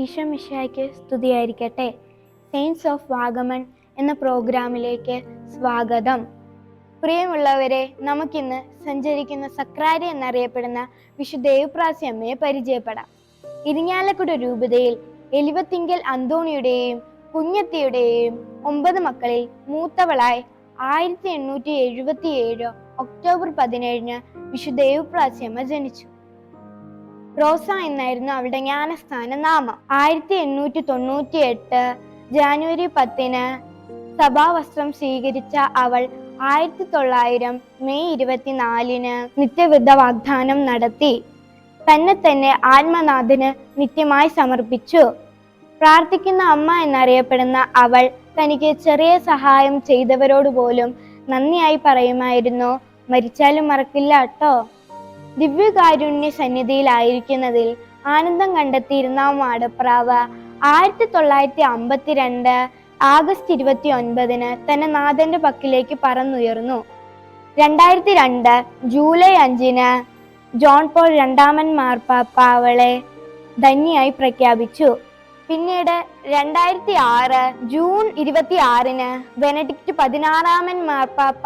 ഈശോ മിശിഹായ്ക്ക് സ്തുതിയായിരിക്കട്ടെ. Saints of Vagamon എന്ന പ്രോഗ്രാമിലേക്ക് സ്വാഗതം. പ്രിയമുള്ളവരെ, നമുക്കിന്ന് സഞ്ചരിക്കുന്ന സക്രാരി എന്നറിയപ്പെടുന്ന വിശുദ്ധ ഏവ്പ്രാസ്യ അമ്മയെ പരിചയപ്പെടാം. ഇരിങ്ങാലക്കുട രൂപതയിൽ എലിവത്തിങ്കൽ അന്തോണിയുടെയും കുഞ്ഞത്തിയുടെയും 9 മക്കളിൽ മൂത്തവളായി 1877 ഒക്ടോബർ 17 വിശുദ്ധ ഏവ്പ്രാസ്യ അമ്മ ജനിച്ചു. റോസ എന്നായിരുന്നു അവളുടെ ജ്ഞാനസ്ഥാന നാമം. 1898 ജാനുവരി 10 സഭാവസ്ത്രം സ്വീകരിച്ച അവൾ 1900 മെയ് 24 നിത്യവൃത വാഗ്ദാനം നടത്തി. തന്നെ ആത്മനാഥന് നിത്യമായി സമർപ്പിച്ചു. പ്രാർത്ഥിക്കുന്ന അമ്മ എന്നറിയപ്പെടുന്ന അവൾ തനിക്ക് ചെറിയ സഹായം ചെയ്തവരോട് പോലും നന്ദിയായി പറയുമായിരുന്നു. മരിച്ചാലും മറക്കില്ല കേട്ടോ. ദിവ്യകാരുണ്യ സന്നിധിയിലായിരിക്കുന്നതിൽ ആനന്ദം കണ്ടെത്തിയിരുന്ന മാടപ്രാവ് 1952 ആഗസ്റ്റ് 29 തന്റെ നാഥന്റെ പക്കലേക്ക് പറന്നുയർന്നു. 2002 ജൂലൈ 5 ജോൺ പോൾ II മാർപ്പാപ്പ അവളെ ധന്യയായി പ്രഖ്യാപിച്ചു. പിന്നീട് 2006 ജൂൺ 26 ബെനഡിക്റ്റ് 16 മാർപ്പാപ്പ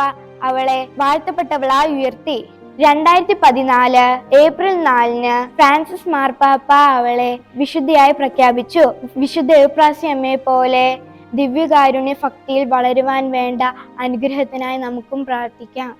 അവളെ വാഴ്ത്തപ്പെട്ടവളായി ഉയർത്തി. 2014 ഏപ്രിൽ 4 ഫ്രാൻസിസ് മാർപ്പാപ്പ അവളെ വിശുദ്ധയായി പ്രഖ്യാപിച്ചു. വിശുദ്ധ ഏവ്പ്രാസ്യ അമ്മയെ പോലെ ദിവ്യകാരുണ്യ ഭക്തിയിൽ വളരുവാൻ വേണ്ട അനുഗ്രഹത്തിനായി നമുക്കും പ്രാർത്ഥിക്കാം.